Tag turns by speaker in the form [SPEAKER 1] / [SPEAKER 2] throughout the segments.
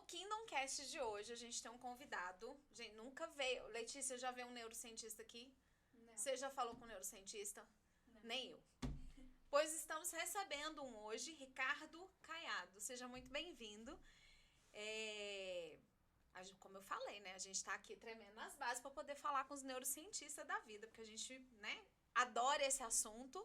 [SPEAKER 1] Kingdomcast de hoje, a gente tem um convidado. Gente, nunca veio. Letícia, já veio um neurocientista aqui?
[SPEAKER 2] Não.
[SPEAKER 1] Você já falou com um neurocientista?
[SPEAKER 2] Não.
[SPEAKER 1] Nem eu. Pois estamos recebendo hoje, Ricardo Caiado. Seja muito bem-vindo. Como eu falei, né? A gente está aqui tremendo nas bases para poder falar com os neurocientistas da vida, porque a gente, né, adora esse assunto.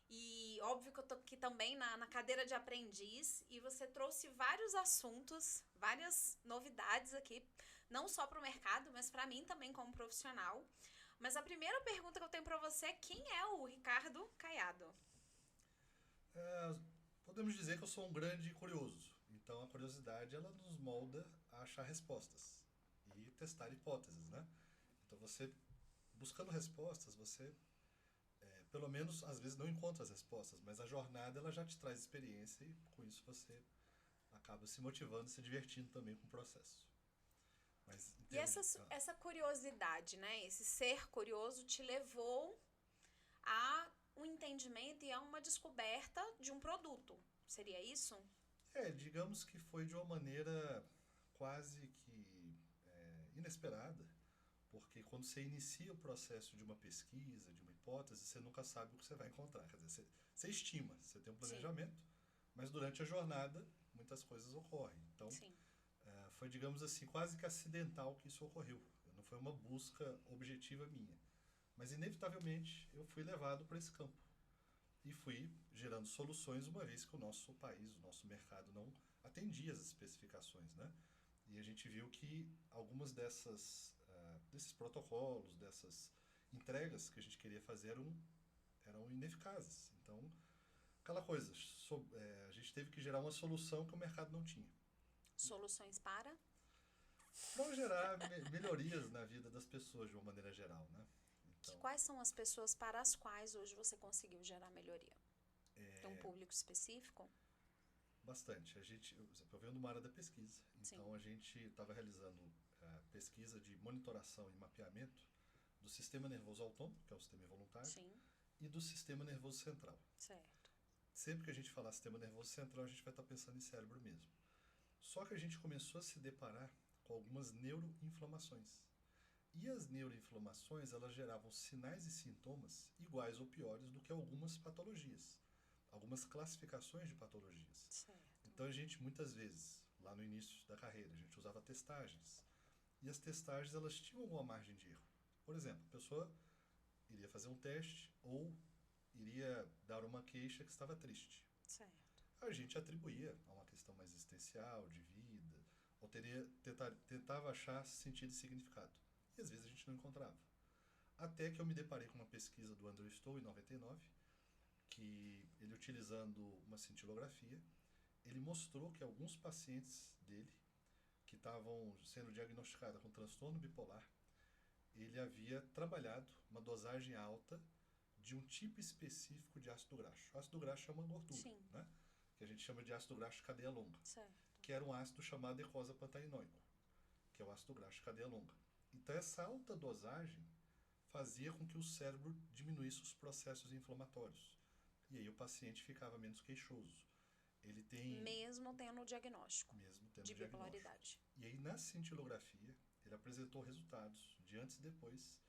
[SPEAKER 1] E óbvio que eu tô aqui também na cadeira de aprendiz e você trouxe vários assuntos, várias novidades aqui, não só para o mercado, mas para mim também como profissional. Mas a primeira pergunta que eu tenho para você é quem é o Ricardo Caiado?
[SPEAKER 3] Podemos dizer que eu sou um grande curioso. Então a curiosidade ela nos molda a achar respostas e testar hipóteses, né? Então você buscando respostas, você pelo menos às vezes não encontra as respostas, mas a jornada ela já te traz experiência e com isso você acaba se motivando, se divertindo também com o processo. Mas
[SPEAKER 1] E essa curiosidade, né? Esse ser curioso te levou a um entendimento e a uma descoberta de um produto. Seria isso?
[SPEAKER 3] digamos que foi de uma maneira quase que inesperada, porque quando você inicia o processo de uma pesquisa, de uma hipótese, você nunca sabe o que você vai encontrar. Quer dizer, você estima, você tem um planejamento, sim, mas durante a jornada muitas coisas ocorrem. Então, foi, digamos assim, quase que acidental que isso ocorreu. Não foi uma busca objetiva minha. Mas, inevitavelmente, eu fui levado para esse campo. E fui gerando soluções, uma vez que o nosso país, o nosso mercado não atendia as especificações, né? E a gente viu que algumas desses protocolos, dessas entregas que a gente queria fazer eram ineficazes. Então, aquela coisa, a gente teve que gerar uma solução que o mercado não tinha.
[SPEAKER 1] Soluções para?
[SPEAKER 3] Para gerar melhorias na vida das pessoas de uma maneira geral, né?
[SPEAKER 1] Então, quais são as pessoas para as quais hoje você conseguiu gerar melhoria? Tem um público específico?
[SPEAKER 3] Bastante. Eu venho de uma área da pesquisa, então
[SPEAKER 1] sim,
[SPEAKER 3] a gente estava realizando pesquisa de monitoração e mapeamento do sistema nervoso autônomo, que é o sistema involuntário,
[SPEAKER 1] sim,
[SPEAKER 3] e do sistema nervoso central.
[SPEAKER 1] certo.
[SPEAKER 3] Sempre que a gente falar sistema nervoso central, a gente vai estar pensando em cérebro mesmo. Só que a gente começou a se deparar com algumas neuroinflamações. E as neuroinflamações, elas geravam sinais e sintomas iguais ou piores do que algumas patologias, algumas classificações de patologias.
[SPEAKER 1] Certo.
[SPEAKER 3] Então a gente, muitas vezes, lá no início da carreira, a gente usava testagens. E as testagens, elas tinham alguma margem de erro. Por exemplo, a pessoa iria fazer um teste ou iria dar uma queixa que estava triste.
[SPEAKER 1] Certo.
[SPEAKER 3] A gente atribuía a uma questão mais existencial, de vida, ou tentava achar sentido e significado. E às vezes a gente não encontrava. Até que eu me deparei com uma pesquisa do Andrew Stowe, em 99, que ele, utilizando uma cintilografia, ele mostrou que alguns pacientes dele, que estavam sendo diagnosticados com transtorno bipolar, ele havia trabalhado uma dosagem alta de um tipo específico de ácido graxo. O ácido graxo é uma gordura,
[SPEAKER 1] sim,
[SPEAKER 3] né? Que a gente chama de ácido graxo de cadeia longa,
[SPEAKER 1] certo,
[SPEAKER 3] que era um ácido chamado eicosapentaenoico, que é o ácido graxo de cadeia longa. Então essa alta dosagem fazia com que o cérebro diminuísse os processos inflamatórios. E aí o paciente ficava menos queixoso. Ele tem...
[SPEAKER 1] Mesmo tendo o diagnóstico de bipolaridade.
[SPEAKER 3] E aí na cintilografia, ele apresentou resultados de antes e depois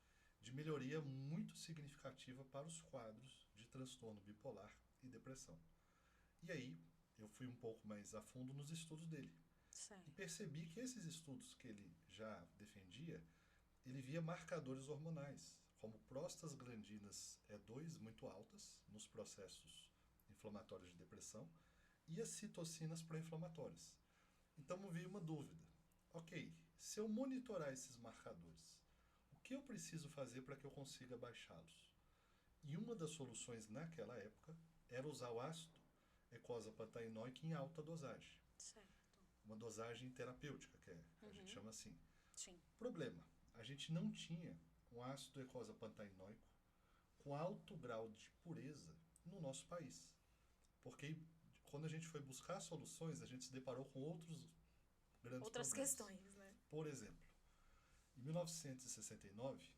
[SPEAKER 3] de melhoria muito significativa para os quadros de transtorno bipolar e depressão. E aí eu fui um pouco mais a fundo nos estudos dele.
[SPEAKER 1] Certo.
[SPEAKER 3] E percebi que esses estudos que ele já defendia, ele via marcadores hormonais, como prostaglandinas E2 muito altas nos processos inflamatórios de depressão e as citocinas pró-inflamatórias. Então me veio uma dúvida. Ok, se eu monitorar esses marcadores, o que eu preciso fazer para que eu consiga baixá-los? E uma das soluções naquela época era usar o ácido eicosapentaenoico em alta dosagem.
[SPEAKER 1] Certo.
[SPEAKER 3] Uma dosagem terapêutica, que a gente chama assim.
[SPEAKER 1] Sim.
[SPEAKER 3] Problema, a gente não tinha um ácido eicosapentaenoico com alto grau de pureza no nosso país. Porque quando a gente foi buscar soluções, a gente se deparou com outras
[SPEAKER 1] problemas. Questões, né?
[SPEAKER 3] Por exemplo, em 1969,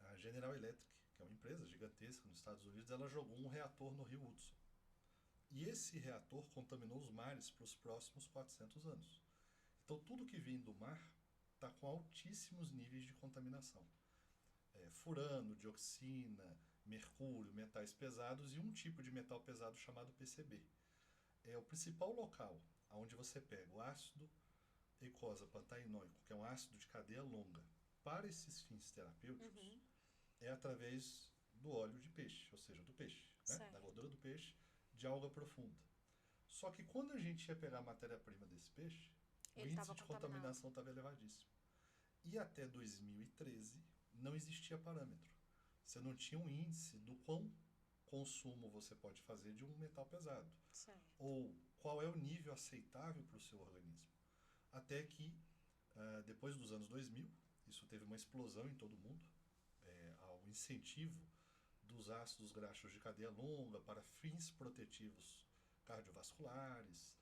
[SPEAKER 3] a General Electric, que é uma empresa gigantesca nos Estados Unidos, ela jogou um reator no rio Hudson. E esse reator contaminou os mares para os próximos 400 anos. Então, tudo que vem do mar está com altíssimos níveis de contaminação. Furano, dioxina, mercúrio, metais pesados e um tipo de metal pesado chamado PCB. É o principal local onde você pega o ácido eicosapentaenoico, que é um ácido de cadeia longa, para esses fins terapêuticos, é através do óleo de peixe, ou seja, do peixe, né? Da gordura do peixe, de alga profunda. Só que quando a gente ia pegar a matéria-prima desse peixe, o índice de contaminação estava elevadíssimo. E até 2013 não existia parâmetro. Você não tinha um índice do quão consumo você pode fazer de um metal pesado.
[SPEAKER 1] Certo.
[SPEAKER 3] Ou qual é o nível aceitável para o seu organismo. Até que, depois dos anos 2000, isso teve uma explosão em todo o mundo, ao incentivo dos ácidos graxos de cadeia longa para fins protetivos cardiovasculares,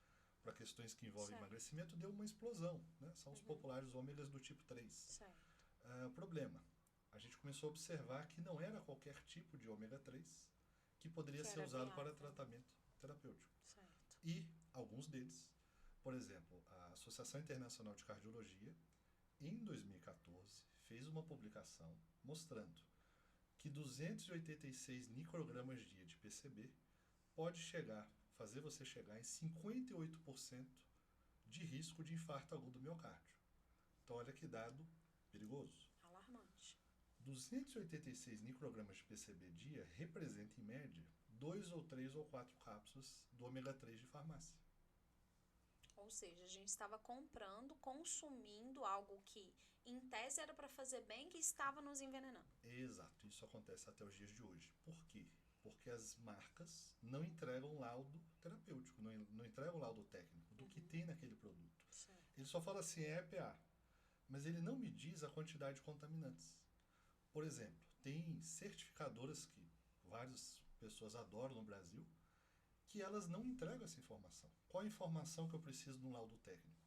[SPEAKER 3] para questões que envolvem emagrecimento, deu uma explosão. Né? São os populares ômegas do tipo 3. Problema, a gente começou a observar que não era qualquer tipo de ômega 3 que poderia ser usado para tratamento terapêutico. E alguns deles, por exemplo, a Associação Internacional de Cardiologia, em 2014, fez uma publicação mostrando que 286 microgramas dia de PCB pode fazer você chegar em 58% de risco de infarto agudo do miocárdio. Então, olha que dado perigoso.
[SPEAKER 1] Alarmante.
[SPEAKER 3] 286 microgramas de PCB dia representa, em média, 2 ou 3 ou 4 cápsulas do ômega 3 de farmácia.
[SPEAKER 1] Ou seja, a gente estava comprando, consumindo algo que, em tese, era para fazer bem, que estava nos envenenando.
[SPEAKER 3] Exato, isso acontece até os dias de hoje. Por quê? Porque as marcas não entregam laudo terapêutico, não entregam laudo técnico do que tem naquele produto. Ele só fala assim, é EPA, mas ele não me diz a quantidade de contaminantes. Por exemplo, tem certificadoras que várias pessoas adoram no Brasil, que elas não entregam essa informação. Qual a informação que eu preciso de um laudo técnico?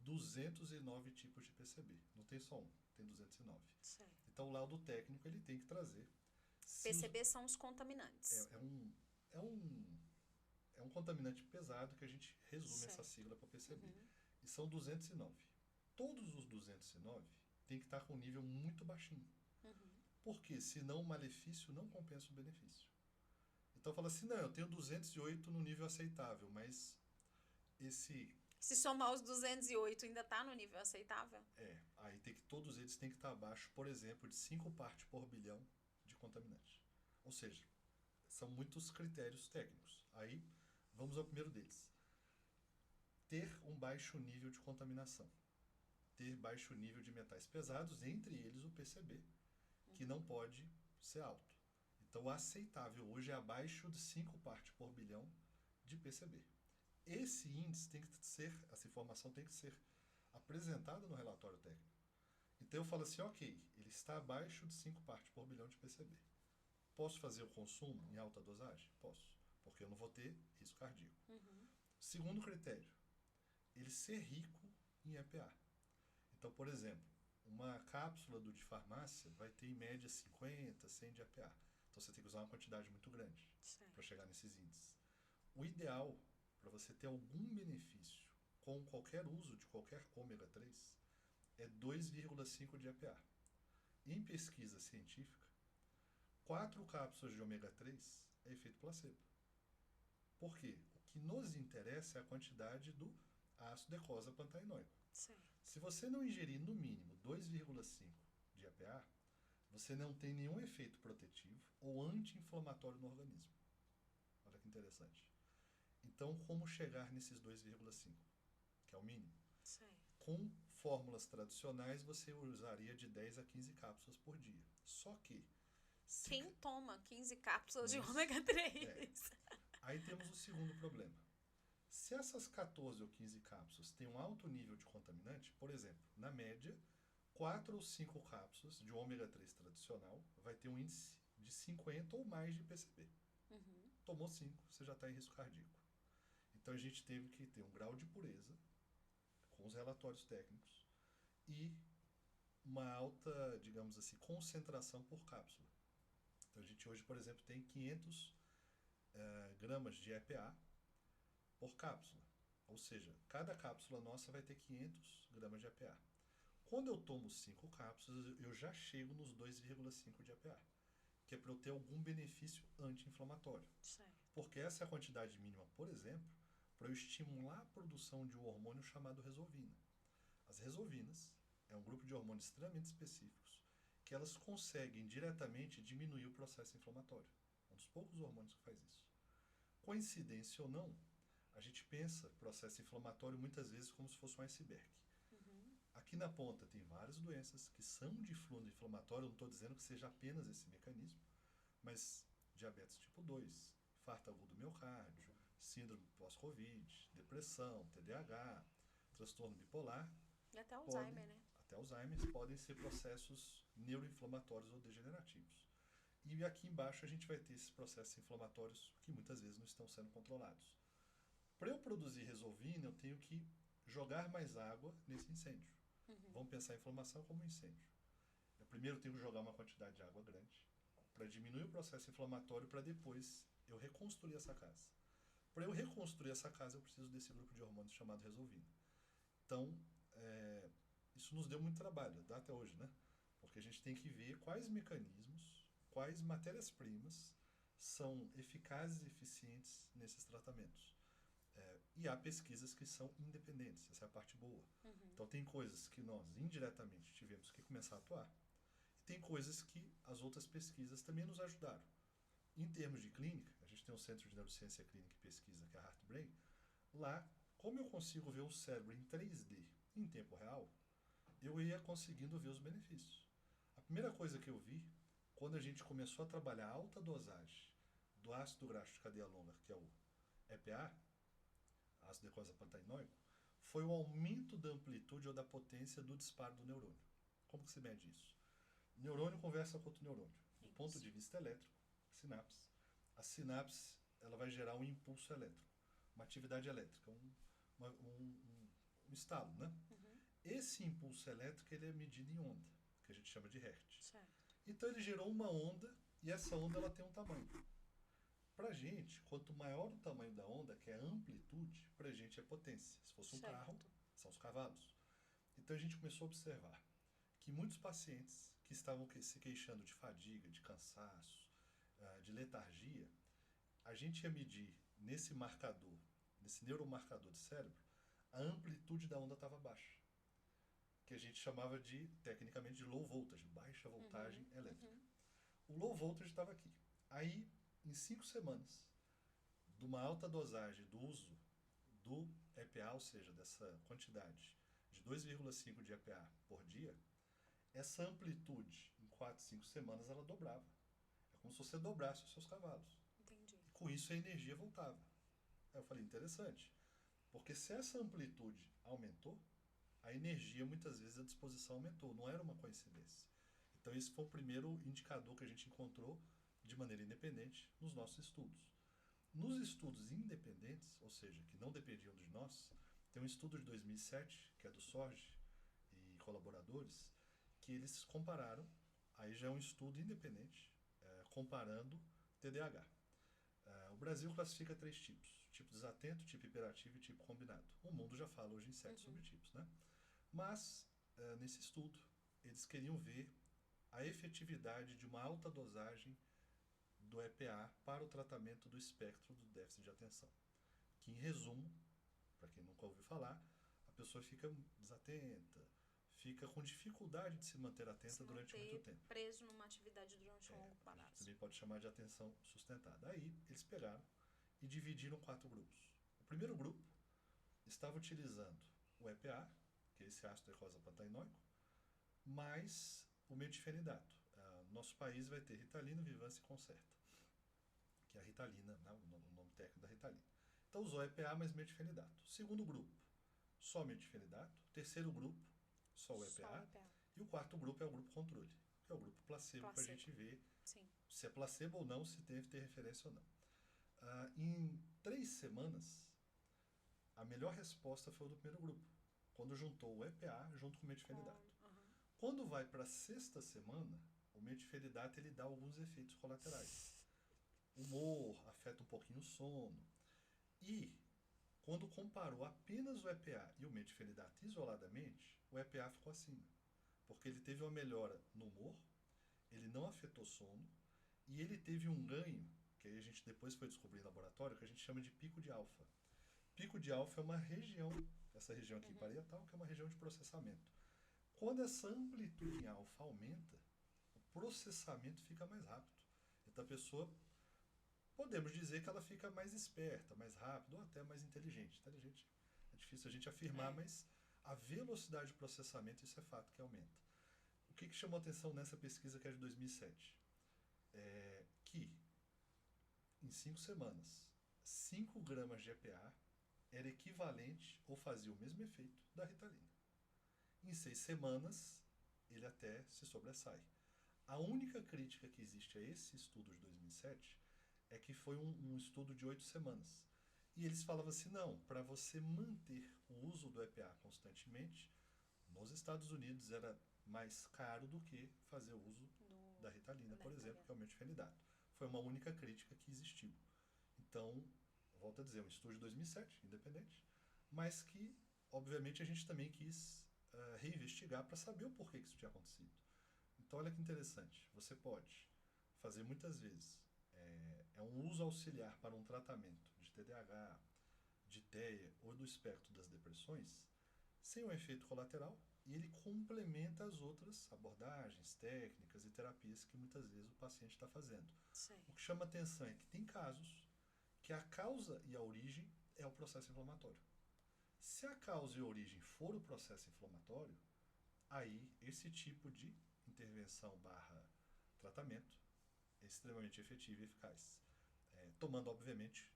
[SPEAKER 3] 209 tipos de PCB. Não tem só um, tem 209. Então, o laudo técnico ele tem que trazer.
[SPEAKER 1] PCB são os contaminantes.
[SPEAKER 3] É um contaminante pesado que a gente resume essa sigla para PCB. E são 209. Todos os 209 tem que estar com um nível muito baixinho. Porque senão o malefício não compensa o benefício. Então fala assim, não, eu tenho 208 no nível aceitável, mas
[SPEAKER 1] se somar os 208 ainda está no nível aceitável?
[SPEAKER 3] Aí todos eles têm que estar abaixo, por exemplo, de 5 partes por bilhão de contaminante. Ou seja, são muitos critérios técnicos. Aí, vamos ao primeiro deles. Ter um baixo nível de contaminação. Ter baixo nível de metais pesados, entre eles o PCB, que não pode ser alto. Então, o aceitável hoje é abaixo de 5 partes por bilhão de PCB. Esse índice essa informação tem que ser apresentada no relatório técnico. Então, eu falo assim, ok, ele está abaixo de 5 partes por bilhão de PCB. Posso fazer o consumo em alta dosagem? Posso, porque eu não vou ter risco cardíaco. Segundo critério, ele ser rico em EPA. Então, por exemplo, uma cápsula de farmácia vai ter em média 50, 100 de EPA. Então, você tem que usar uma quantidade muito grande para chegar nesses índices. O ideal, para você ter algum benefício com qualquer uso de qualquer ômega 3, é 2,5 de EPA. Em pesquisa científica, 4 cápsulas de ômega 3 é efeito placebo. Por quê? O que nos interessa é a quantidade do ácido eicosapentaenoico. Se você não ingerir no mínimo 2,5 de EPA, você não tem nenhum efeito protetivo ou anti-inflamatório no organismo. Olha que interessante. Então, como chegar nesses 2,5, que é o mínimo? Com fórmulas tradicionais, você usaria de 10 a 15 cápsulas por dia. Só que...
[SPEAKER 1] Quem toma 15 cápsulas de ômega 3?
[SPEAKER 3] Aí temos o segundo problema. Se essas 14 ou 15 cápsulas têm um alto nível de contaminante, por exemplo, na média, 4 ou 5 cápsulas de ômega 3 tradicional vai ter um índice de 50 ou mais de PCB. Tomou 5, você já está em risco cardíaco. Então a gente teve que ter um grau de pureza com os relatórios técnicos e uma alta, digamos assim, concentração por cápsula. Então a gente hoje, por exemplo, tem 500 gramas de EPA por cápsula. Ou seja, cada cápsula nossa vai ter 500 gramas de EPA. Quando eu tomo 5 cápsulas, eu já chego nos 2,5 de EPA, que é para eu ter algum benefício anti-inflamatório. Porque essa é a quantidade mínima, por exemplo, para eu estimular a produção de um hormônio chamado resolvina. As resolvinas é um grupo de hormônios extremamente específicos que elas conseguem diretamente diminuir o processo inflamatório. É um dos poucos hormônios que faz isso. Coincidência ou não, a gente pensa processo inflamatório muitas vezes como se fosse um iceberg. Aqui na ponta tem várias doenças que são de fluxo inflamatório, eu não estou dizendo que seja apenas esse mecanismo, mas diabetes tipo 2, infarto agudo do miocárdio, síndrome pós-Covid, depressão, TDAH, transtorno bipolar.
[SPEAKER 1] E até Alzheimer, né?
[SPEAKER 3] Até Alzheimer podem ser processos neuroinflamatórios ou degenerativos. E aqui embaixo a gente vai ter esses processos inflamatórios que muitas vezes não estão sendo controlados. Para eu produzir resolvina, eu tenho que jogar mais água nesse incêndio. Vamos pensar a inflamação como um incêndio. Eu primeiro tenho que jogar uma quantidade de água grande para diminuir o processo inflamatório, para depois eu reconstruir essa casa. Para eu reconstruir essa casa, eu preciso desse grupo de hormônios chamado resolvina. Então, isso nos deu muito trabalho, dá até hoje, né? Porque a gente tem que ver quais mecanismos, quais matérias-primas são eficazes e eficientes nesses tratamentos. E há pesquisas que são independentes, essa é a parte boa. Então tem coisas que nós indiretamente tivemos que começar a atuar, e tem coisas que as outras pesquisas também nos ajudaram. Em termos de clínica, a gente tem um Centro de Neurociência Clínica e Pesquisa, que é a Heartbrain. Lá, como eu consigo ver o cérebro em 3D, em tempo real, eu ia conseguindo ver os benefícios. A primeira coisa que eu vi, quando a gente começou a trabalhar a alta dosagem do ácido graxo de cadeia longa, que é o EPA, ácido eicosapentaenoico, foi o aumento da amplitude ou da potência do disparo do neurônio. Como que se mede isso? O neurônio conversa com outro neurônio. Do ponto de vista elétrico, sinapse. A sinapse ela vai gerar um impulso elétrico, uma atividade elétrica, um estalo, né? Esse impulso elétrico ele é medido em onda, que a gente chama de Hertz. Então ele gerou uma onda, e essa onda ela tem um tamanho. Pra gente, quanto maior o tamanho da onda, que é a amplitude, pra gente é potência. Se fosse um carro, são os cavalos. Então a gente começou a observar que muitos pacientes que estavam se queixando de fadiga, de cansaço, de letargia, a gente ia medir nesse marcador, nesse neuromarcador do cérebro, a amplitude da onda estava baixa, que a gente chamava de, tecnicamente, de low voltage, baixa voltagem elétrica. O low voltage estava aqui. Aí, em 5 semanas, de uma alta dosagem do uso do EPA, ou seja, dessa quantidade de 2,5 de EPA por dia, essa amplitude, em 4, 5 semanas, ela dobrava. É como se você dobrasse os seus cavalos.
[SPEAKER 1] Entendi.
[SPEAKER 3] E com isso a energia voltava. Aí eu falei, interessante, porque se essa amplitude aumentou, a energia, muitas vezes, a disposição aumentou. Não era uma coincidência. Então esse foi o primeiro indicador que a gente encontrou de maneira independente nos nossos estudos. Nos estudos independentes, ou seja, que não dependiam de nós, tem um estudo de 2007, que é do Sorge e colaboradores, que eles compararam, aí já é um estudo independente, comparando TDAH. O Brasil classifica 3 tipos: tipo desatento, tipo hiperativo e tipo combinado. O mundo já fala hoje em 7 subtipos, né? Mas, nesse estudo, eles queriam ver a efetividade de uma alta dosagem do EPA para o tratamento do espectro do déficit de atenção. Que, em resumo, para quem nunca ouviu falar, a pessoa fica desatenta, fica com dificuldade de se manter atenta durante muito tempo.
[SPEAKER 1] Preso numa atividade durante um longo prazo.
[SPEAKER 3] Também pode chamar de atenção sustentada. Aí, eles pegaram e dividiram 4 grupos. O primeiro grupo estava utilizando o EPA, que é esse ácido eicosapentaenoico, mais o metilfenidato. Nosso país vai ter Ritalina, Vivance e Concerta, que é a Ritalina, né, o nome técnico da Ritalina. Então usou EPA mais metilfenidato. Segundo grupo, só metilfenidato. Terceiro grupo, só o EPA. E o quarto grupo é o grupo controle, que é o grupo placebo. Para a gente ver se é placebo ou não, se deve ter referência ou não. Em 3 semanas, a melhor resposta foi o do primeiro grupo, quando juntou o EPA junto com o metilfenidato. Quando vai para a 6ª semana, o metilfenidato ele dá alguns efeitos colaterais. Humor, afeta um pouquinho o sono. E Quando comparou apenas o EPA e o metilfenidato isoladamente, o EPA ficou acima, porque ele teve uma melhora no humor, ele não afetou sono, e ele teve um ganho, que aí a gente depois foi descobrir em laboratório, que a gente chama de pico de alfa. Pico de alfa é uma região, essa região aqui parietal, que é uma região de processamento. Quando essa amplitude em alfa aumenta, o processamento fica mais rápido. Então a pessoa, podemos dizer que ela fica mais esperta, mais rápida ou até mais inteligente. Inteligente é difícil a gente afirmar, mas a velocidade de processamento, isso é fato que aumenta. O que chamou atenção nessa pesquisa que é de 2007? É que em 5 semanas, 5 gramas de EPA era equivalente ou fazia o mesmo efeito da Ritalina. Em 6 semanas, ele até se sobressai. A única crítica que existe a esse estudo de 2007 é que foi um estudo de 8 semanas. E eles falavam assim, não, para você manter o uso do EPA constantemente, nos Estados Unidos era mais caro do que fazer o uso da Ritalina, por exemplo, que é o metilfenidato. Foi uma única crítica que existiu. Então, volto a dizer, um estudo de 2007, independente, mas que, obviamente, a gente também quis reinvestigar para saber o porquê que isso tinha acontecido. Então, olha que interessante. Você pode fazer muitas vezes um uso auxiliar para um tratamento de TDAH, de TEA ou do espectro das depressões, sem um efeito colateral, e ele complementa as outras abordagens, técnicas e terapias que muitas vezes o paciente está fazendo.
[SPEAKER 1] Sim.
[SPEAKER 3] O que chama atenção é que tem casos que a causa e a origem é o processo inflamatório. Se a causa e a origem for o processo inflamatório, aí esse tipo de intervenção barra tratamento é extremamente efetivo e eficaz. Tomando, obviamente,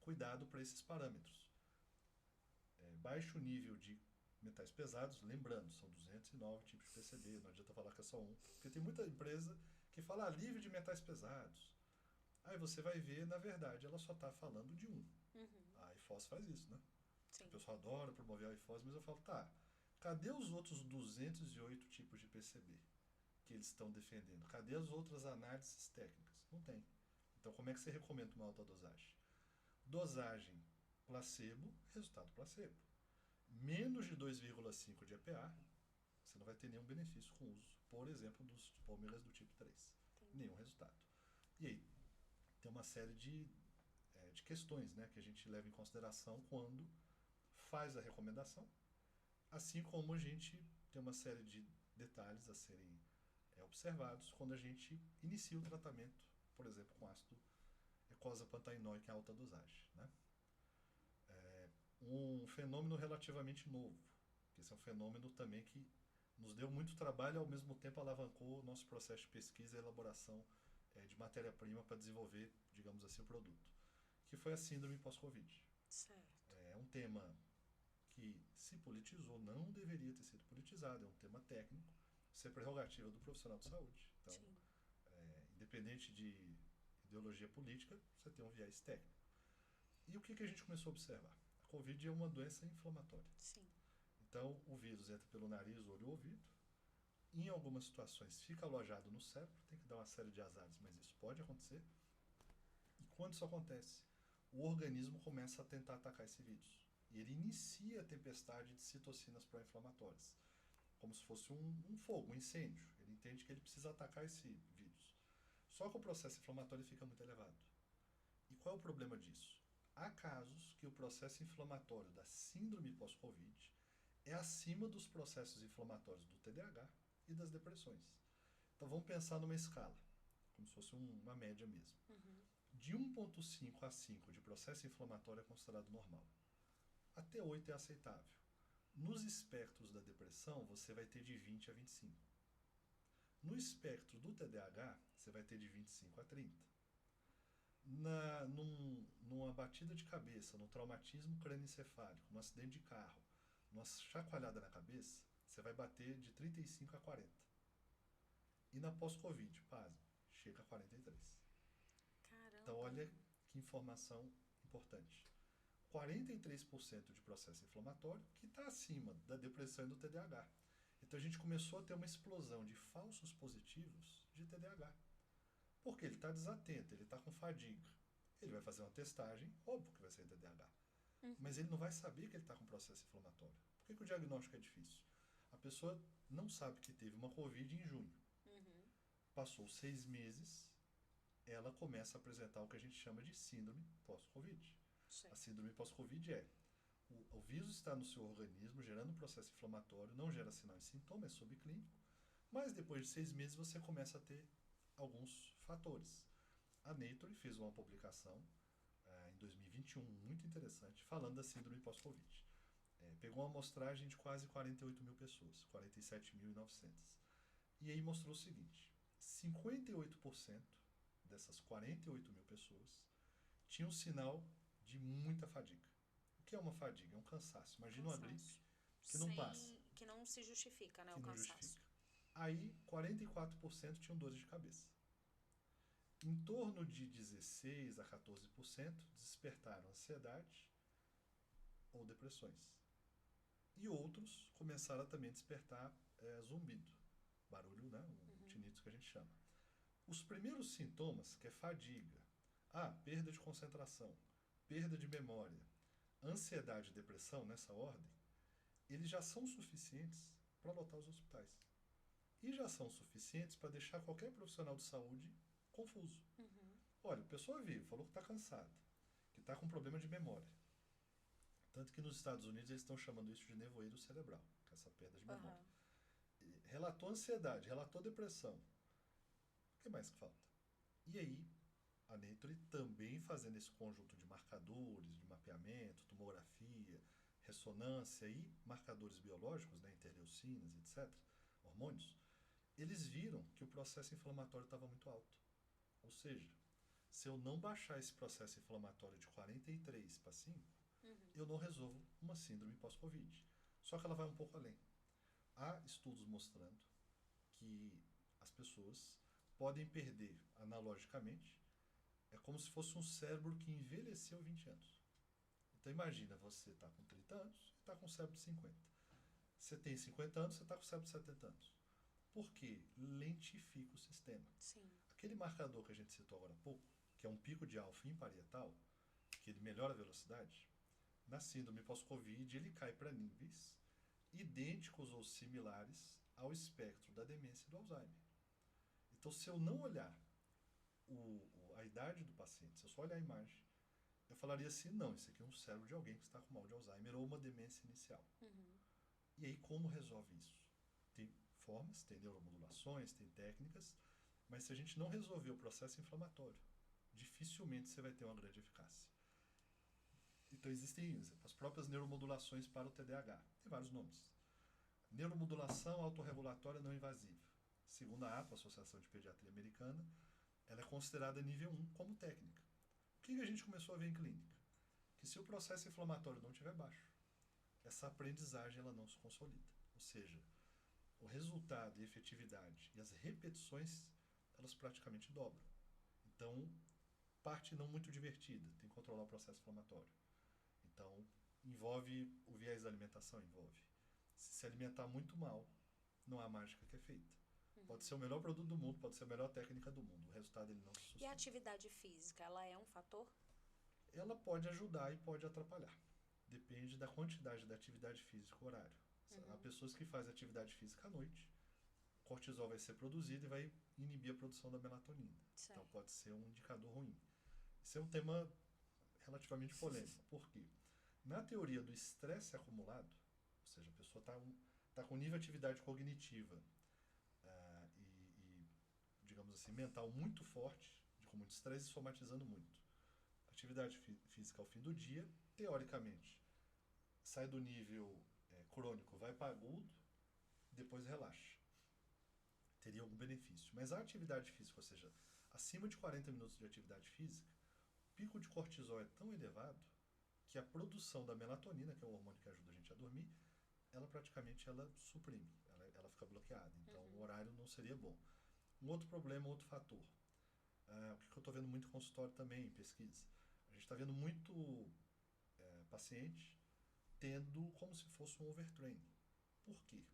[SPEAKER 3] cuidado para esses parâmetros. Baixo nível de metais pesados, lembrando, são 209 tipos de PCB, não adianta falar que é só um, porque tem muita empresa que fala livre de metais pesados. Aí você vai ver, na verdade, ela só está falando de um. A IFOS faz isso, né?
[SPEAKER 1] Sim.
[SPEAKER 3] O pessoal adora promover a IFOS, mas eu falo, tá, cadê os outros 208 tipos de PCB que eles estão defendendo? Cadê as outras análises técnicas? Não tem. Então, como é que você recomenda uma alta dosagem? Dosagem placebo, resultado placebo. Menos de 2,5 de EPA, você não vai ter nenhum benefício com o uso, por exemplo, dos ômegas do tipo 3.
[SPEAKER 1] Entendi.
[SPEAKER 3] Nenhum resultado. E aí, tem uma série de questões, né, que a gente leva em consideração quando faz a recomendação, assim como a gente tem uma série de detalhes a serem observados quando a gente inicia o tratamento, por exemplo, com ácido eicosapentaenóico em alta dosagem. Né? Um fenômeno relativamente novo, que esse é um fenômeno também que nos deu muito trabalho e ao mesmo tempo alavancou o nosso processo de pesquisa e elaboração de matéria-prima para desenvolver, digamos assim, o produto, que foi a síndrome pós-Covid.
[SPEAKER 1] Certo.
[SPEAKER 3] É um tema que se politizou, não deveria ter sido politizado, é um tema técnico, isso é prerrogativa do profissional de saúde. Então, independente de ideologia política, você tem um viés técnico. E o que a gente começou a observar? A Covid é uma doença inflamatória.
[SPEAKER 1] Sim.
[SPEAKER 3] Então, o vírus entra pelo nariz, olho e ouvido. Em algumas situações fica alojado no cérebro, tem que dar uma série de azares, mas isso pode acontecer. E quando isso acontece, o organismo começa a tentar atacar esse vírus. E ele inicia a tempestade de citocinas pró-inflamatórias, como se fosse um fogo, um incêndio. Ele entende que ele precisa atacar esse vírus. Só que o processo inflamatório fica muito elevado. E qual é o problema disso? Há casos que o processo inflamatório da síndrome pós-Covid é acima dos processos inflamatórios do TDAH e das depressões. Então vamos pensar numa escala, como se fosse uma média mesmo. De 1,5 a 5 de processo inflamatório é considerado normal. Até 8 é aceitável. Nos espectros da depressão, você vai ter de 20 a 25. No espectro do TDAH, você vai ter de 25 a 30. Numa batida de cabeça, no traumatismo crânioencefálico, num acidente de carro, numa chacoalhada na cabeça, você vai bater de 35 a 40. E na pós-Covid, pasme, chega a 43.
[SPEAKER 1] Caramba.
[SPEAKER 3] Então, olha que informação importante. 43% de processo inflamatório que está acima da depressão e do TDAH. Então, a gente começou a ter uma explosão de falsos positivos de TDAH. Porque ele está desatento, ele está com fadiga. Ele vai fazer uma testagem, óbvio que vai ser TDAH. mas ele não vai saber que ele está com processo inflamatório. Por que o diagnóstico é difícil? A pessoa não sabe que teve uma COVID em junho. Passou 6 meses, ela começa a apresentar o que a gente chama de síndrome pós-Covid. A síndrome pós-Covid é o vírus está no seu organismo, gerando um processo inflamatório, não gera sinal e sintoma, é subclínico, mas depois de 6 meses você começa a ter alguns fatores. A Nature fez uma publicação em 2021, muito interessante, falando da síndrome pós-Covid. Pegou uma amostragem de quase 48 mil pessoas, 47.900. E aí mostrou o seguinte, 58% dessas 48 mil pessoas tinham sinal de muita fadiga. O que é uma fadiga? É um cansaço. Imagina uma gripe que não passa.
[SPEAKER 1] Que não se justifica, né,
[SPEAKER 3] que
[SPEAKER 1] o
[SPEAKER 3] não
[SPEAKER 1] cansaço.
[SPEAKER 3] Justifica. Aí, 44% tinham dores de cabeça. Em torno de 16 a 14% despertaram ansiedade ou depressões. E outros começaram a também despertar zumbido, barulho, né? O tinnitus que a gente chama. Os primeiros sintomas, que é fadiga, perda de concentração, perda de memória, ansiedade e depressão, nessa ordem, eles já são suficientes para lotar os hospitais. E já são suficientes para deixar qualquer profissional de saúde confuso. Olha, a pessoa veio, falou que está cansada, que está com problema de memória. Tanto que nos Estados Unidos eles estão chamando isso de nevoeiro cerebral, que é essa perda de memória. Relatou ansiedade, relatou depressão. O que mais que falta? E aí, a Nature também fazendo esse conjunto de marcadores, de mapeamento, tomografia, ressonância e marcadores biológicos, né, interleucinas, etc., hormônios, eles viram que o processo inflamatório estava muito alto. Ou seja, se eu não baixar esse processo inflamatório de 43 para 5, eu não resolvo uma síndrome pós-Covid. Só que ela vai um pouco além. Há estudos mostrando que as pessoas podem perder, analogicamente, é como se fosse um cérebro que envelheceu 20 anos. Então imagina, você está com 30 anos e está com um cérebro de 50. Você tem 50 anos, você está com um cérebro de 70 anos. Por quê? Lentifica o sistema.
[SPEAKER 1] Sim.
[SPEAKER 3] Aquele marcador que a gente citou agora há pouco, que é um pico de alfa em parietal, que ele melhora a velocidade, na síndrome pós-Covid ele cai para níveis idênticos ou similares ao espectro da demência e do Alzheimer. Então, se eu não olhar a idade do paciente, se eu só olhar a imagem, eu falaria assim, não, isso aqui é um cérebro de alguém que está com mal de Alzheimer ou uma demência inicial. E aí, como resolve isso? Tem formas, tem neuromodulações, tem técnicas, mas se a gente não resolver o processo inflamatório, dificilmente você vai ter uma grande eficácia. Então existem as próprias neuromodulações para o TDAH. Tem vários nomes. Neuromodulação autorregulatória não invasiva. Segundo a APA, Associação de Pediatria Americana, ela é considerada nível 1 como técnica. O que a gente começou a ver em clínica? Que se o processo inflamatório não estiver baixo, essa aprendizagem ela não se consolida. Ou seja, o resultado e efetividade e as repetições, elas praticamente dobram. Então, parte não muito divertida, tem que controlar o processo inflamatório. Então, envolve o viés da alimentação, envolve. Se alimentar muito mal, não há mágica que é feita. Pode ser o melhor produto do mundo, pode ser a melhor técnica do mundo, o resultado ele não se sustenta.
[SPEAKER 1] E a atividade física, ela é um fator?
[SPEAKER 3] Ela pode ajudar e pode atrapalhar. Depende da quantidade da atividade física e horário. Há pessoas que fazem atividade física à noite, o cortisol vai ser produzido e vai inibir a produção da melatonina.
[SPEAKER 1] Certo.
[SPEAKER 3] Então pode ser um indicador ruim. Esse é um tema relativamente polêmico. Por quê? Na teoria do estresse acumulado, ou seja, a pessoa está com nível de atividade cognitiva e, digamos assim, mental muito forte, com muito estresse e somatizando muito. Atividade física ao fim do dia, teoricamente, sai do nível crônico, vai para agudo, depois relaxa. Teria algum benefício. Mas a atividade física, ou seja, acima de 40 minutos de atividade física, o pico de cortisol é tão elevado que a produção da melatonina, que é o hormônio que ajuda a gente a dormir, ela praticamente suprime, ela fica bloqueada. Então o horário não seria bom. Um outro problema, outro fator. O que eu estou vendo muito em consultório também, em pesquisa. A gente está vendo muito paciente tendo como se fosse um overtraining. Por quê?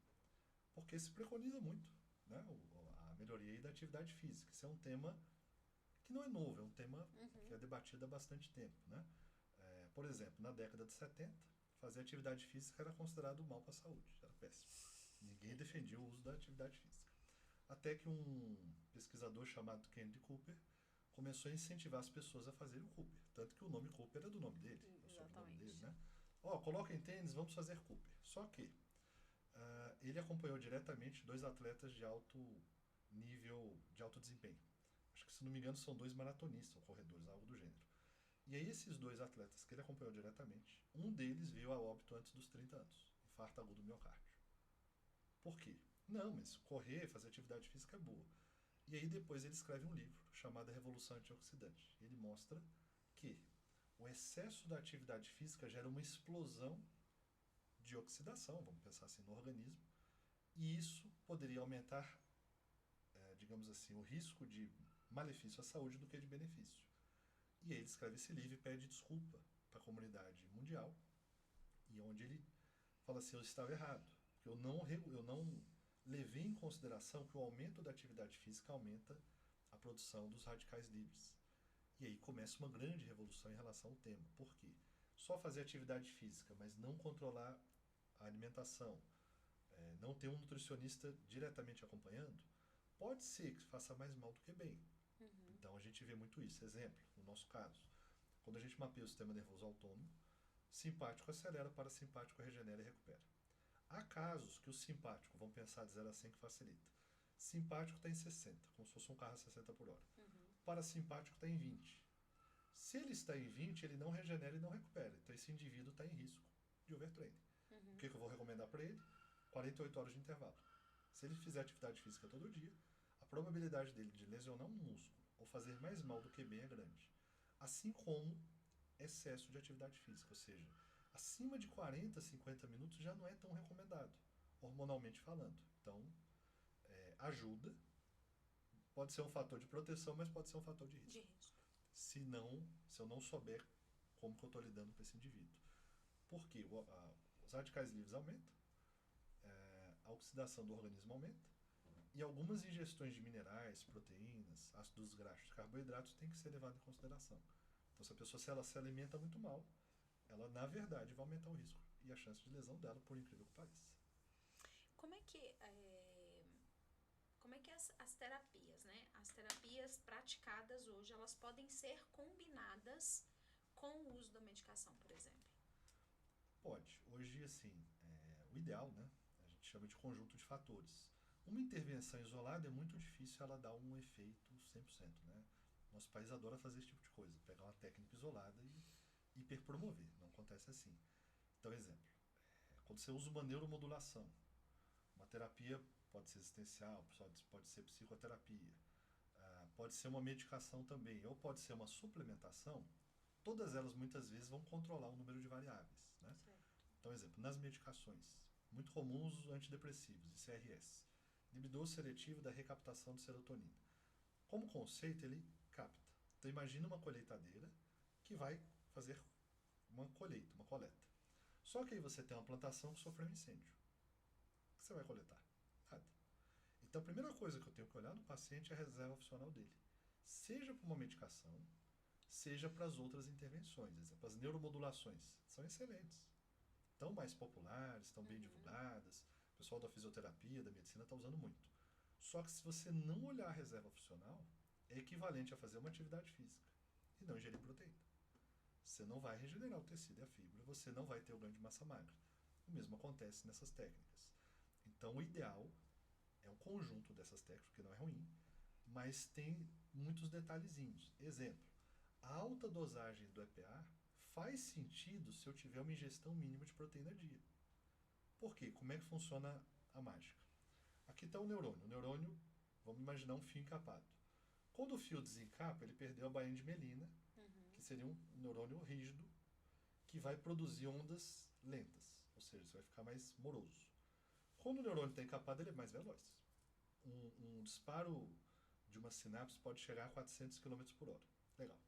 [SPEAKER 3] Porque se preconiza muito, né, a melhoria da atividade física. Isso é um tema que não é novo, é um tema que é debatido há bastante tempo, né? Por exemplo, na década de 70, fazer atividade física era considerado mal para a saúde, era péssimo. Ninguém defendia o uso da atividade física. Até que um pesquisador chamado Kennedy Cooper começou a incentivar as pessoas a fazerem o Cooper. Tanto que o nome Cooper é do nome dele, o sobrenome dele, né? Coloquem tênis, vamos fazer Cooper. Só que ele acompanhou diretamente 2 atletas de alto nível, de alto desempenho. Acho que, se não me engano, são 2 maratonistas ou corredores, algo do gênero. E aí esses 2 atletas que ele acompanhou diretamente, um deles veio a óbito antes dos 30 anos. Infarto agudo do miocárdio. Por quê? Não, mas correr, fazer atividade física é boa. E aí depois ele escreve um livro chamado A Revolução Antioxidante. Ele mostra que o excesso da atividade física gera uma explosão de oxidação, vamos pensar assim, no organismo, e isso poderia aumentar, digamos assim, o risco de malefício à saúde do que de benefício. E aí ele escreve esse livro e pede desculpa para a comunidade mundial, e onde ele fala assim, eu estava errado, porque eu não levei em consideração que o aumento da atividade física aumenta a produção dos radicais livres. E aí começa uma grande revolução em relação ao tema. Por quê? Só fazer atividade física, mas não controlar a alimentação, não ter um nutricionista diretamente acompanhando, pode ser que faça mais mal do que bem. Então a gente vê muito isso. Exemplo, no nosso caso, quando a gente mapeia o sistema nervoso autônomo, simpático acelera, parasimpático regenera e recupera. Há casos que o simpático, vamos pensar de 0 a 100 que facilita. Simpático está em 60, como se fosse um carro a 60 por hora. Parasimpático está em 20. Se ele está em 20, ele não regenera e não recupera. Então esse indivíduo está em risco de overtraining. O que eu vou recomendar para ele? 48 horas de intervalo. Se ele fizer atividade física todo dia, a probabilidade dele de lesionar um músculo ou fazer mais mal do que bem é grande. Assim como excesso de atividade física, ou seja, acima de 40, 50 minutos já não é tão recomendado, hormonalmente falando. Então, ajuda, pode ser um fator de proteção, mas pode ser um fator de risco. Se eu não souber como que eu estou lidando com esse indivíduo. Porque os radicais livres aumentam, a oxidação do organismo aumenta, e algumas ingestões de minerais, proteínas, ácidos graxos, carboidratos têm que ser levadas em consideração. Então, se a pessoa se alimenta muito mal, ela, na verdade, vai aumentar o risco e a chance de lesão dela, por incrível que pareça.
[SPEAKER 1] Como é que as terapias, né? As terapias praticadas hoje, elas podem ser combinadas com o uso da medicação, por exemplo?
[SPEAKER 3] Pode. Hoje, assim, o ideal, né? A gente chama de conjunto de fatores. Uma intervenção isolada é muito difícil ela dar um efeito 100%, né? Nosso país adora fazer esse tipo de coisa, pegar uma técnica isolada e hiperpromover. Não acontece assim. Então, exemplo, quando você usa uma neuromodulação, uma terapia pode ser existencial, pode ser psicoterapia, pode ser uma medicação também, ou pode ser uma suplementação, todas elas muitas vezes vão controlar o número de variáveis, né? Então, exemplo, nas medicações, muito comuns os antidepressivos, ICRS, inibidor seletivo da recaptação de serotonina. Como conceito, ele capta. Então, imagina uma colheitadeira que vai fazer uma coleta. Só que aí você tem uma plantação que sofreu um incêndio. O que você vai coletar? Nada. Então, a primeira coisa que eu tenho que olhar no paciente é a reserva funcional dele. Seja para uma medicação, seja para as outras intervenções. Exemplo, as neuromodulações são excelentes. Estão mais populares, estão bem divulgadas. O pessoal da fisioterapia, da medicina está usando muito. Só que se você não olhar a reserva funcional, é equivalente a fazer uma atividade física e não ingerir proteína. Você não vai regenerar o tecido e a fibra, você não vai ter o ganho de massa magra. O mesmo acontece nessas técnicas. Então, o ideal é um conjunto dessas técnicas, que não é ruim, mas tem muitos detalhezinhos. Exemplo, a alta dosagem do EPA faz sentido se eu tiver uma ingestão mínima de proteína dia. Por quê? Como é que funciona a mágica? Aqui está o neurônio. O neurônio, vamos imaginar um fio encapado. Quando o fio desencapa, ele perdeu a bainha de mielina, que seria um neurônio rígido, que vai produzir ondas lentas, ou seja, você vai ficar mais moroso. Quando o neurônio está encapado, ele é mais veloz. Um disparo de uma sinapse pode chegar a 400 km por hora. Legal.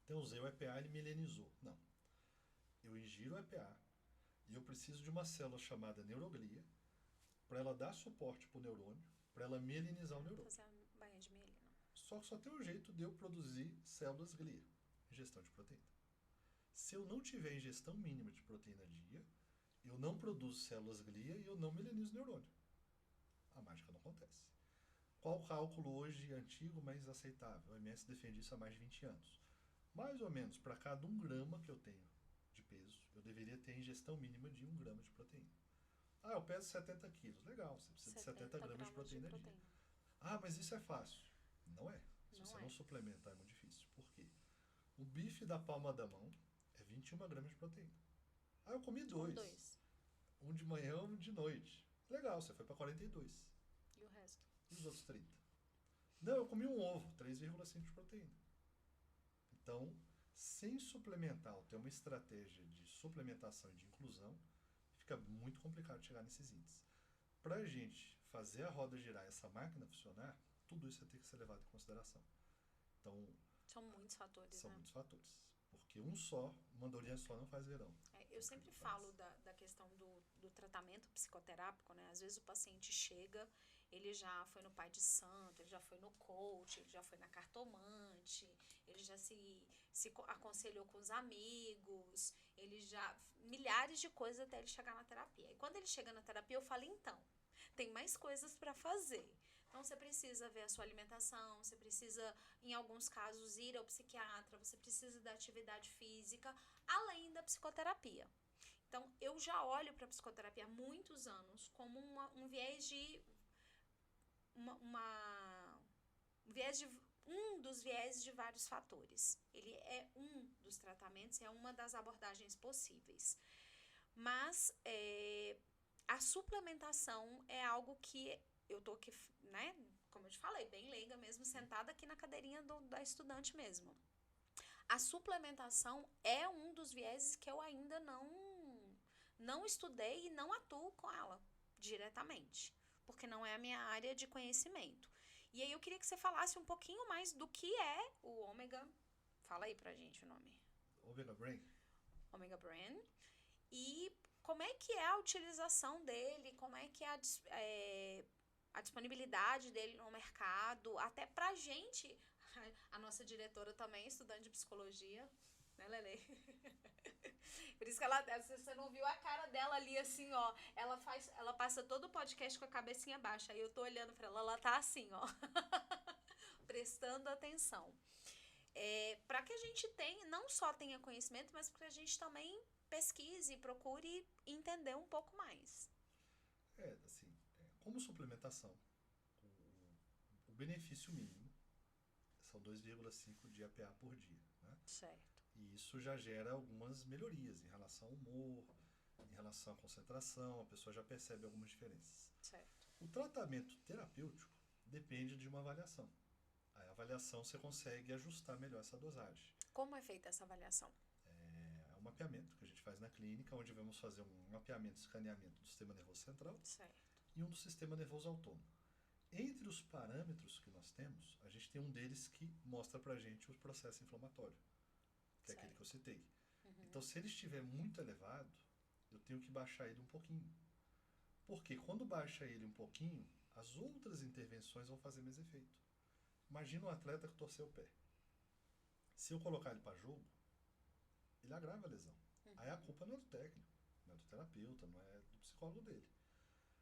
[SPEAKER 3] Então, eu usei o EPA, ele milenizou. Não. Eu ingiro o EPA e eu preciso de uma célula chamada neuroglia para ela dar suporte para o neurônio, para ela mielinizar o neurônio.
[SPEAKER 1] Fazer a bainha de mielina.
[SPEAKER 3] Só tem um jeito de eu produzir células glia, ingestão de proteína. Se eu não tiver ingestão mínima de proteína dia, eu não produzo células glia e eu não milenizo o neurônio. A mágica não acontece. Qual o cálculo hoje antigo, mas aceitável? O OMS defende isso há mais de 20 anos. Mais ou menos, para cada 1 grama que eu tenho de peso, eu deveria ter ingestão mínima de 1 grama de proteína. Ah, eu peso 70 quilos. Legal, você precisa de 70 gramas de proteína dia. Ah, mas isso é fácil. Não é. Se você não suplementar, é muito difícil. Por quê? O bife da palma da mão é 21 gramas de proteína. Ah, eu comi 2. Um de manhã, um de noite. Legal, você foi para 42.
[SPEAKER 1] E o resto?
[SPEAKER 3] E os outros 30? Não, eu comi um ovo, 3,5 de proteína. Então, sem suplementar, ou ter uma estratégia de suplementação e de inclusão, fica muito complicado chegar nesses índices. Para a gente fazer a roda girar, essa máquina funcionar, tudo isso vai ter que ser levado em consideração. Então,
[SPEAKER 1] são muitos fatores,
[SPEAKER 3] são
[SPEAKER 1] né?
[SPEAKER 3] muitos fatores. Porque uma andorinha só não faz verão.
[SPEAKER 1] Eu sempre falo da questão do tratamento psicoterápico, né? Às vezes o paciente chega, ele já foi no pai de santo, ele já foi no coach, ele já foi na cartomante, ele já se aconselhou com os amigos, ele já... milhares de coisas até ele chegar na terapia. E quando ele chega na terapia, eu falo, então, tem mais coisas para fazer. Então, você precisa ver a sua alimentação, você precisa, em alguns casos, ir ao psiquiatra, você precisa da atividade física, além da psicoterapia. Então, eu já olho para a psicoterapia há muitos anos como um viés de... um dos viés de vários fatores. Ele é um dos tratamentos, é uma das abordagens possíveis. Mas a suplementação é algo que eu tô aqui, né, como eu te falei, bem leiga mesmo, sentada aqui na cadeirinha da estudante mesmo. A suplementação é um dos vieses que eu ainda não estudei e não atuo com ela diretamente, porque não é a minha área de conhecimento. E aí eu queria que você falasse um pouquinho mais do que é o Ômega. Fala aí pra gente o nome.
[SPEAKER 3] Ômega Brain.
[SPEAKER 1] Ômega Brain. E como é que é a utilização dele, como é que é a disponibilidade dele no mercado, até pra gente, a nossa diretora também, estudante de psicologia, né, Lele? Por isso que você não viu a cara dela ali, assim, ó, ela passa todo o podcast com a cabecinha baixa, aí eu tô olhando pra ela tá assim, ó, prestando atenção. Para que a gente não só tenha conhecimento, mas para que a gente também pesquise, procure entender um pouco mais.
[SPEAKER 3] Assim, como suplementação, o benefício mínimo são 2,5 de APA por dia, né?
[SPEAKER 1] Certo.
[SPEAKER 3] E isso já gera algumas melhorias em relação ao humor, em relação à concentração, a pessoa já percebe algumas diferenças.
[SPEAKER 1] Certo.
[SPEAKER 3] O tratamento terapêutico depende de uma avaliação. A avaliação você consegue ajustar melhor essa dosagem.
[SPEAKER 1] Como é feita essa avaliação?
[SPEAKER 3] É um mapeamento que a gente faz na clínica, onde vamos fazer um mapeamento e escaneamento do sistema nervoso central.
[SPEAKER 1] Certo.
[SPEAKER 3] E um do sistema nervoso autônomo. Entre os parâmetros que nós temos, a gente tem um deles que mostra pra gente o processo inflamatório, que é aquele que eu citei.
[SPEAKER 1] Uhum.
[SPEAKER 3] Então, se ele estiver muito elevado, eu tenho que baixar ele um pouquinho. Porque quando baixa ele um pouquinho, as outras intervenções vão fazer mais efeito. Imagina um atleta que torceu o pé. Se eu colocar ele para jogo, ele agrava a lesão.
[SPEAKER 1] Uhum.
[SPEAKER 3] Aí a culpa não é do técnico, não é do terapeuta, não é do psicólogo dele.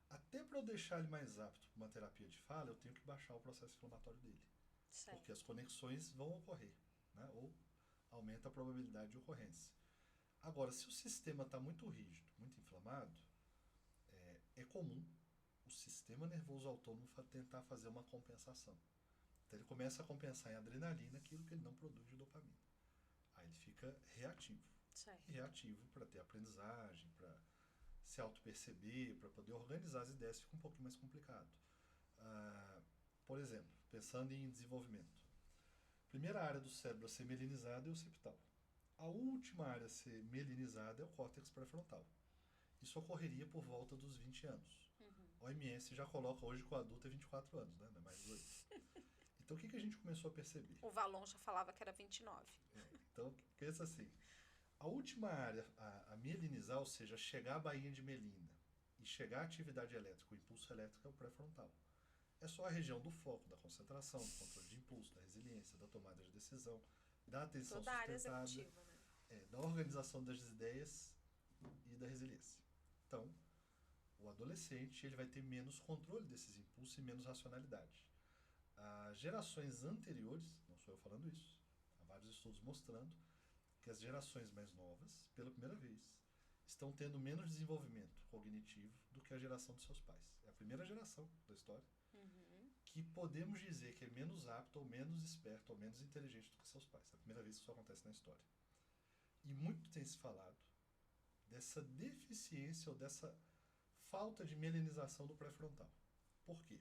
[SPEAKER 3] Até para eu deixar ele mais apto para uma terapia de fala, eu tenho que baixar o processo inflamatório dele.
[SPEAKER 1] Certo.
[SPEAKER 3] Porque as conexões vão ocorrer, né? Ou aumenta a probabilidade de ocorrência. Agora, se o sistema está muito rígido, muito inflamado, é comum o sistema nervoso autônomo tentar fazer uma compensação. Então ele começa a compensar em adrenalina aquilo que ele não produz de dopamina. Aí ele fica reativo.
[SPEAKER 1] Certo.
[SPEAKER 3] E reativo para ter aprendizagem, para se auto-perceber, para poder organizar as ideias, fica um pouquinho mais complicado. Por exemplo, pensando em desenvolvimento. A primeira área do cérebro a ser melinizada é o occipital. A última área a ser melinizada é o córtex pré-frontal. Isso ocorreria por volta dos 20 anos.
[SPEAKER 1] Uhum.
[SPEAKER 3] A OMS já coloca hoje que o adulto é 24 anos, né? Não é mais 18. Então o que a gente começou a perceber?
[SPEAKER 1] O Valon já falava que era 29.
[SPEAKER 3] Então pensa assim, a última área a mielinizar, ou seja, chegar à bainha de mielina e chegar à atividade elétrica, o impulso elétrico é o pré-frontal. É só a região do foco, da concentração, do controle de impulso, da resiliência, da tomada de decisão, da atenção
[SPEAKER 1] toda a área
[SPEAKER 3] sustentada.
[SPEAKER 1] executiva, né?
[SPEAKER 3] da organização das ideias e da resiliência. Então, o adolescente ele vai ter menos controle desses impulsos e menos racionalidade. As gerações anteriores, não sou eu falando isso, há vários estudos mostrando que as gerações mais novas, pela primeira vez, estão tendo menos desenvolvimento cognitivo do que a geração dos seus pais. É a primeira geração da história que podemos dizer que é menos apta ou menos esperto ou menos inteligente do que seus pais. É a primeira vez que isso acontece na história. E muito tem se falado dessa deficiência ou dessa falta de melanização do pré-frontal. Por quê?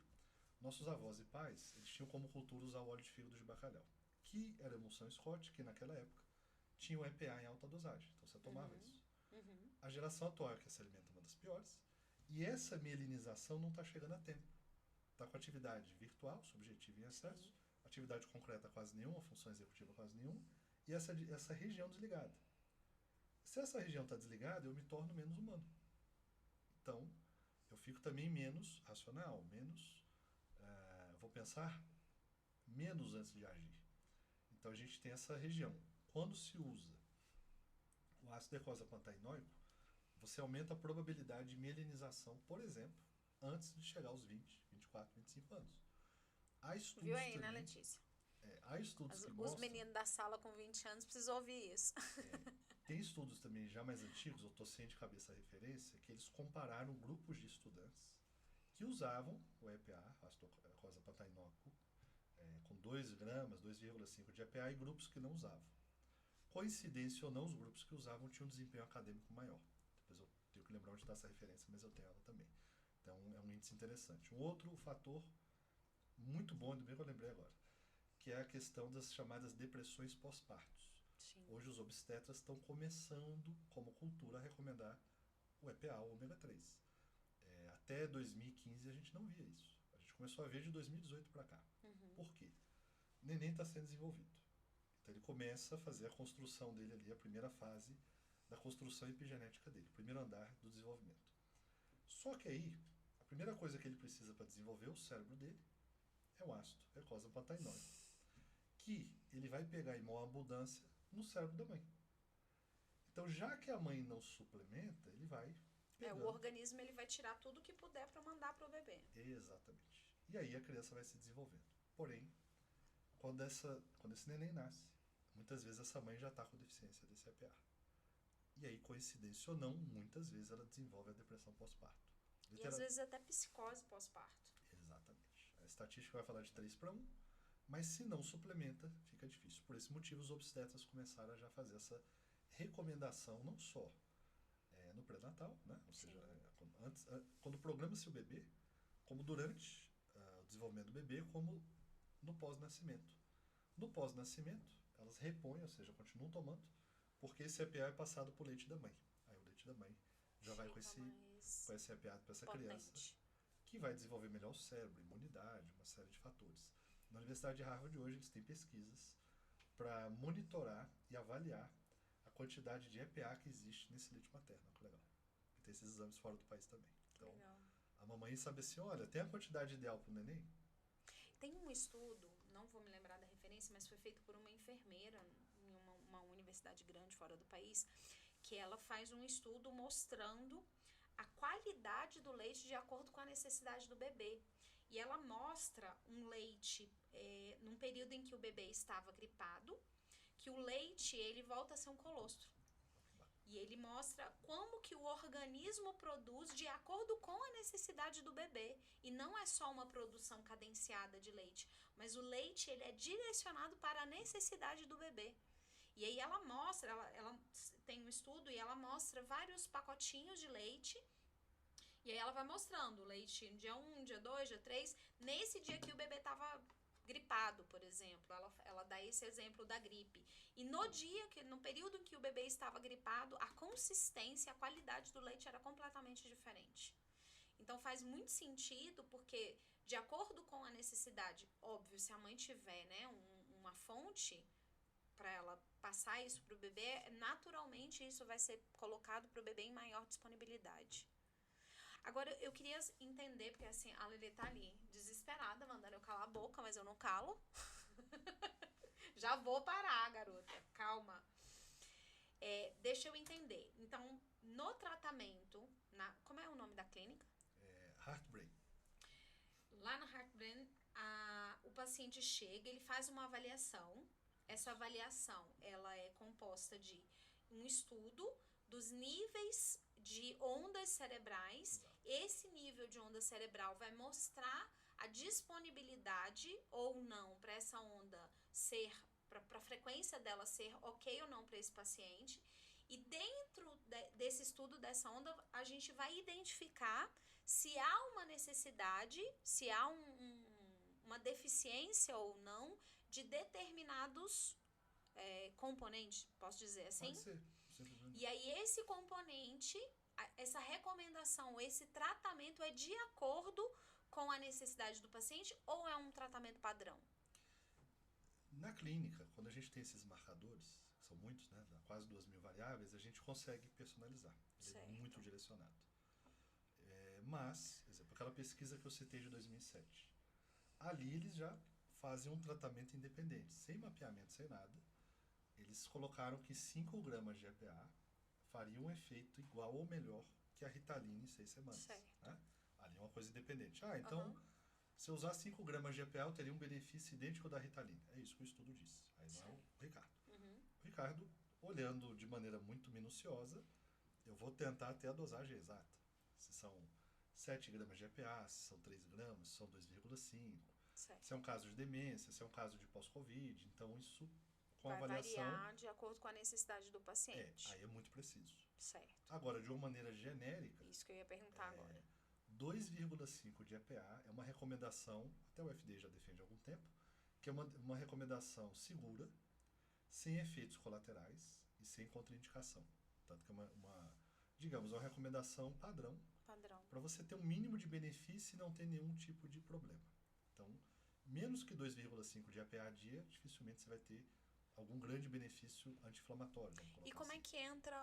[SPEAKER 3] Nossos avós e pais, eles tinham como cultura usar o óleo de fígado de bacalhau, que era emulsão Scott, que naquela época tinha o EPA em alta dosagem. Então você tomava isso. A geração atual é que se alimenta uma das piores, e essa mielinização não está chegando a tempo. Está com atividade virtual, subjetiva em excesso, atividade concreta quase nenhuma, função executiva quase nenhuma, e essa região desligada. Se essa região está desligada, eu me torno menos humano. Então, eu fico também menos racional, vou pensar menos antes de agir. Então, a gente tem essa região. Quando se usa o ácido eicosapentaenoico, você aumenta a probabilidade de mielinização, por exemplo, antes de chegar aos 20, 24, 25 anos. Há estudos
[SPEAKER 1] Viu aí,
[SPEAKER 3] também,
[SPEAKER 1] né, Letícia?
[SPEAKER 3] Há estudos que
[SPEAKER 1] Os
[SPEAKER 3] mostram...
[SPEAKER 1] meninos da sala com 20 anos precisam ouvir isso.
[SPEAKER 3] Tem estudos também já mais antigos, eu estou sem de cabeça a referência, que eles compararam grupos de estudantes que usavam o EPA, ácido eicosapentaenoico, com 2 gramas, 2,5 de EPA, e grupos que não usavam. Coincidência ou não, os grupos que usavam tinham um desempenho acadêmico maior. Depois eu tenho que lembrar onde está essa referência, mas eu tenho ela também. Então é um índice interessante. Um outro fator muito bom, ainda bem que eu lembrei agora, que é a questão das chamadas depressões pós-partos. Hoje os obstetras estão começando, como cultura, a recomendar o EPA, o ômega 3. Até 2015 a gente não via isso. A gente começou a ver de 2018 para cá. Por quê? O neném está sendo desenvolvido. Então ele começa a fazer a construção dele ali, a primeira fase da construção epigenética dele, o primeiro andar do desenvolvimento. Só que aí, a primeira coisa que ele precisa para desenvolver o cérebro dele é o ácido eicosapentaenoico, que ele vai pegar em maior abundância no cérebro da mãe. Então, já que a mãe não suplementa, ele vai pegando.
[SPEAKER 1] O organismo ele vai tirar tudo que puder para mandar para o bebê.
[SPEAKER 3] Exatamente. E aí a criança vai se desenvolvendo. Porém, quando esse neném nasce, muitas vezes essa mãe já está com deficiência desse EPA. E aí, coincidência ou não, muitas vezes ela desenvolve a depressão pós-parto.
[SPEAKER 1] E às vezes até psicose pós-parto.
[SPEAKER 3] Exatamente. A estatística vai falar de 3:1, mas se não suplementa, fica difícil. Por esse motivo, os obstetras começaram a já fazer essa recomendação, não só no pré-natal, né? Ou seja, quando programa-se o bebê, como durante o desenvolvimento do bebê, como no pós-nascimento. No pós-nascimento, elas repõem, ou seja, continuam tomando, porque esse EPA é passado por leite da mãe. Aí o leite da mãe já vai com esse EPA para essa criança, que vai desenvolver melhor o cérebro, imunidade, uma série de fatores. Na Universidade de Harvard hoje eles têm pesquisas para monitorar e avaliar a quantidade de EPA que existe nesse leite materno. Que legal. E tem esses exames fora do país também. Então, a mamãe sabe assim, olha, tem a quantidade ideal para o neném?
[SPEAKER 1] Tem um estudo, não vou me lembrar da referência, mas foi feito por uma enfermeira em uma universidade grande fora do país, que ela faz um estudo mostrando a qualidade do leite de acordo com a necessidade do bebê. E ela mostra um leite num período em que o bebê estava gripado, que o leite ele volta a ser um colostro. E ele mostra como que o organismo produz de acordo com a necessidade do bebê. E não é só uma produção cadenciada de leite, mas o leite ele é direcionado para a necessidade do bebê. E aí ela mostra, ela tem um estudo e ela mostra vários pacotinhos de leite. E aí ela vai mostrando o leite dia 1, dia 2, dia 3, nesse dia que o bebê estava gripado, por exemplo. Ela dá esse exemplo da gripe. E no período em que o bebê estava gripado, a consistência, a qualidade do leite era completamente diferente. Então faz muito sentido, porque de acordo com a necessidade, óbvio, se a mãe tiver, né, uma fonte para ela passar isso para o bebê, naturalmente isso vai ser colocado para o bebê em maior disponibilidade. Agora, eu queria entender, porque assim, a Lelê tá ali, desesperada, mandando eu calar a boca, mas eu não calo. Já vou parar, garota, calma. Deixa eu entender. Então, no tratamento, como é o nome da clínica?
[SPEAKER 3] Heartbrain.
[SPEAKER 1] Lá na Heartbrain, o paciente chega, ele faz uma avaliação. Essa avaliação, ela é composta de um estudo dos níveis de ondas cerebrais.
[SPEAKER 3] Exato.
[SPEAKER 1] Esse nível de onda cerebral vai mostrar a disponibilidade ou não para essa onda ser, para a frequência dela ser ok ou não para esse paciente. E dentro desse estudo dessa onda, a gente vai identificar se há uma necessidade, se há uma deficiência ou não de determinados componentes, posso dizer assim?
[SPEAKER 3] Pode ser, simplesmente.
[SPEAKER 1] E aí esse componente, essa recomendação, esse tratamento é de acordo com a necessidade do paciente ou é um tratamento padrão?
[SPEAKER 3] Na clínica, quando a gente tem esses marcadores, que são muitos, né, quase 2.000 variáveis, a gente consegue personalizar. Ele é muito direcionado. Mas, por exemplo, aquela pesquisa que eu citei de 2007, ali eles já fazem um tratamento independente, sem mapeamento, sem nada. Eles colocaram que 5 gramas de EPA faria um efeito igual ou melhor que a Ritalina em 6 semanas. Né? Ali é uma coisa independente. Então, se eu usar 5 gramas de EPA, eu teria um benefício idêntico da Ritalina. É isso que o estudo diz. Aí não é o Ricardo. O Ricardo, olhando de maneira muito minuciosa, eu vou tentar ter a dosagem exata. Se são 7 gramas de EPA, se são 3 gramas, se são 2,5. Se é um caso de demência, se é um caso de pós-Covid. Então, isso com a avaliação...
[SPEAKER 1] Vai variar de acordo com a necessidade do paciente.
[SPEAKER 3] Aí é muito preciso.
[SPEAKER 1] Certo.
[SPEAKER 3] Agora, de uma maneira genérica...
[SPEAKER 1] Isso que eu ia perguntar agora.
[SPEAKER 3] 2,5 de EPA é uma recomendação, até o FDA já defende há algum tempo, que é uma recomendação segura, sem efeitos colaterais e sem contraindicação. Tanto que é digamos, uma recomendação padrão. Para você ter um mínimo de benefício e não ter nenhum tipo de problema. Então, menos que 2,5 de EPA a dia, dificilmente você vai ter algum grande benefício anti-inflamatório.
[SPEAKER 1] E como é que entra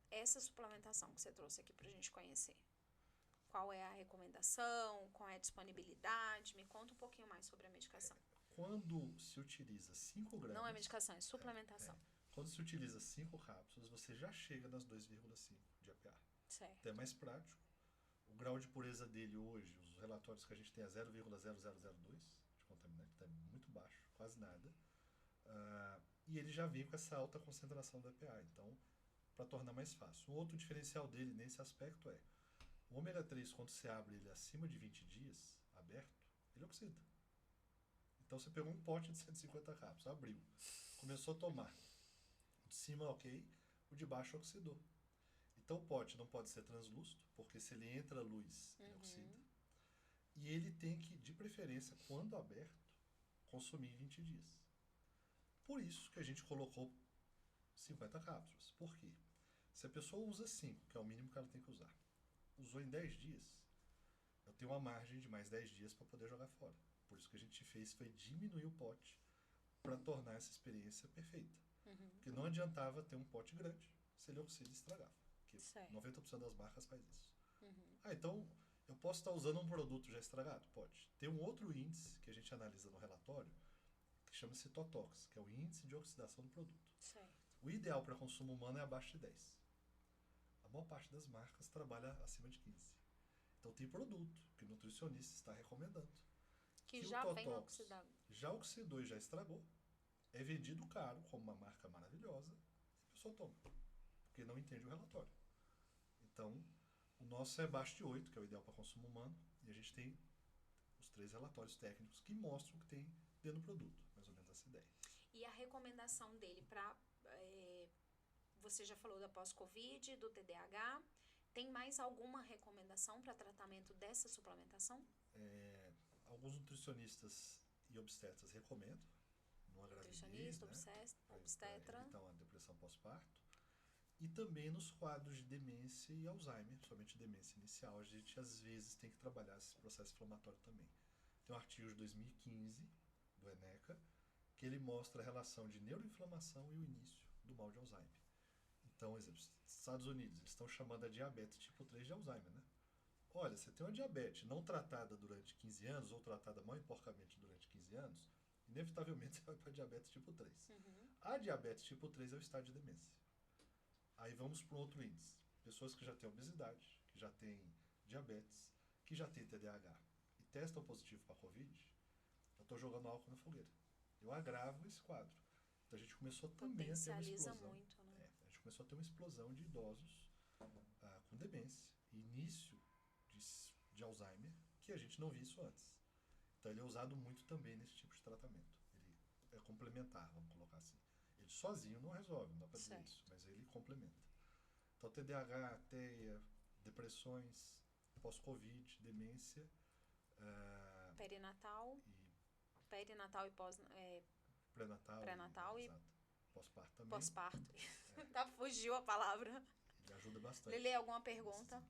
[SPEAKER 1] essa suplementação que você trouxe aqui pra gente conhecer? Qual é a recomendação? Qual é a disponibilidade? Me conta um pouquinho mais sobre a medicação.
[SPEAKER 3] Quando se utiliza 5 gramas...
[SPEAKER 1] Não é medicação, é suplementação.
[SPEAKER 3] Quando se utiliza 5 cápsulas, você já chega nas 2,5 de EPA.
[SPEAKER 1] Certo.
[SPEAKER 3] É mais prático. O grau de pureza dele hoje, os relatórios que a gente tem é 0,0002 de contaminante, está muito baixo, quase nada. E ele já vem com essa alta concentração do EPA, então, para tornar mais fácil. Um outro diferencial dele nesse aspecto é, o ômega 3, quando você abre ele acima de 20 dias, aberto, ele oxida. Então você pegou um pote de 150 cápsulas, abriu, começou a tomar. O de cima, ok, o de baixo oxidou. Então o pote não pode ser translúcido, porque se ele entra luz, ele oxida. E ele tem que, de preferência, quando aberto, consumir 20 dias. Por isso que a gente colocou 50 cápsulas. Por quê? Se a pessoa usa 5, que é o mínimo que ela tem que usar, usou em 10 dias, eu tenho uma margem de mais 10 dias para poder jogar fora. Por isso que a gente fez foi diminuir o pote para tornar essa experiência perfeita. Porque não adiantava ter um pote grande se ele oxida e estragava. Porque 90% das marcas faz isso. Então eu posso estar usando um produto já estragado? Pode. Tem um outro índice que a gente analisa no relatório que chama-se TOTOX, que é o índice de oxidação do produto. O ideal para consumo humano é abaixo de 10. A maior parte das marcas trabalha acima de 15. Então tem produto que o nutricionista está recomendando.
[SPEAKER 1] Que já
[SPEAKER 3] o
[SPEAKER 1] vem oxidado.
[SPEAKER 3] Já oxidou e já estragou. É vendido caro, como uma marca maravilhosa, e a pessoa toma. Porque não entende o relatório. Então, o nosso é abaixo de 8, que é o ideal para consumo humano, e a gente tem os 3 relatórios técnicos que mostram o que tem dentro do produto, mais ou menos essa ideia.
[SPEAKER 1] E a recomendação dele para... você já falou da pós-Covid, do TDAH. Tem mais alguma recomendação para tratamento dessa suplementação?
[SPEAKER 3] Alguns nutricionistas e obstetras recomendam, numa gravidez,
[SPEAKER 1] nutricionista,
[SPEAKER 3] né,
[SPEAKER 1] obstetra.
[SPEAKER 3] Para evitar uma depressão pós-parto. E também nos quadros de demência e Alzheimer, somente demência inicial, a gente às vezes tem que trabalhar esse processo inflamatório também. Tem um artigo de 2015 do ENECA que ele mostra a relação de neuroinflamação e o início do mal de Alzheimer. Então, exemplo, Estados Unidos, eles estão chamando a diabetes tipo 3 de Alzheimer, né? Olha, você tem uma diabetes não tratada durante 15 anos ou tratada mal e porcamente durante 15 anos, inevitavelmente você vai para diabetes tipo 3. A diabetes tipo 3 é o estágio de demência. Aí vamos para um outro índice. Pessoas que já têm obesidade, que já têm diabetes, que já têm TDAH e testam positivo para Covid, eu estou jogando álcool na fogueira. Eu agravo esse quadro. Então a gente começou também a ter uma
[SPEAKER 1] Potencializa
[SPEAKER 3] explosão.
[SPEAKER 1] muito, né?
[SPEAKER 3] A gente começou a ter uma explosão de idosos com demência e início de Alzheimer, que a gente não via isso antes. Então ele é usado muito também nesse tipo de tratamento. Ele é complementar, vamos colocar assim. Ele sozinho não resolve, não dá para dizer isso, mas ele complementa. Então TDAH, TEA, depressões, pós-Covid, demência.
[SPEAKER 1] Perinatal.
[SPEAKER 3] E
[SPEAKER 1] Perinatal e
[SPEAKER 3] pré-natal
[SPEAKER 1] e
[SPEAKER 3] exato. Pós-parto também.
[SPEAKER 1] pós-parto. Tá, fugiu a palavra.
[SPEAKER 3] Ele ajuda bastante.
[SPEAKER 1] Lele, alguma pergunta?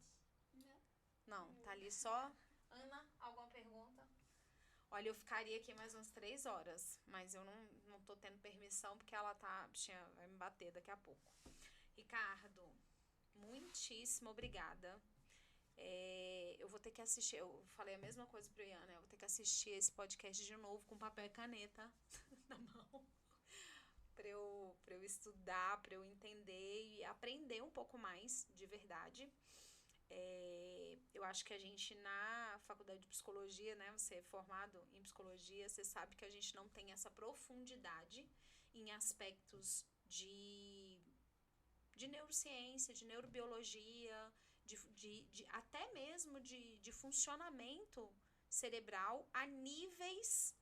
[SPEAKER 2] Não.
[SPEAKER 1] Não, tá ali só. Ana, alguma pergunta? Olha, eu ficaria aqui mais umas 3 horas, mas eu não tô tendo permissão porque ela tá, bichinha, vai me bater daqui a pouco. Ricardo, muitíssimo obrigada. Eu vou ter que assistir, eu falei a mesma coisa pro Ian, né? Eu vou ter que assistir esse podcast de novo com papel e caneta na mão. Pra eu estudar, pra eu entender e aprender um pouco mais, de verdade. Eu acho que a gente na faculdade de psicologia, né, você é formado em psicologia, você sabe que a gente não tem essa profundidade em aspectos de neurociência, de neurobiologia, até mesmo de funcionamento cerebral a níveis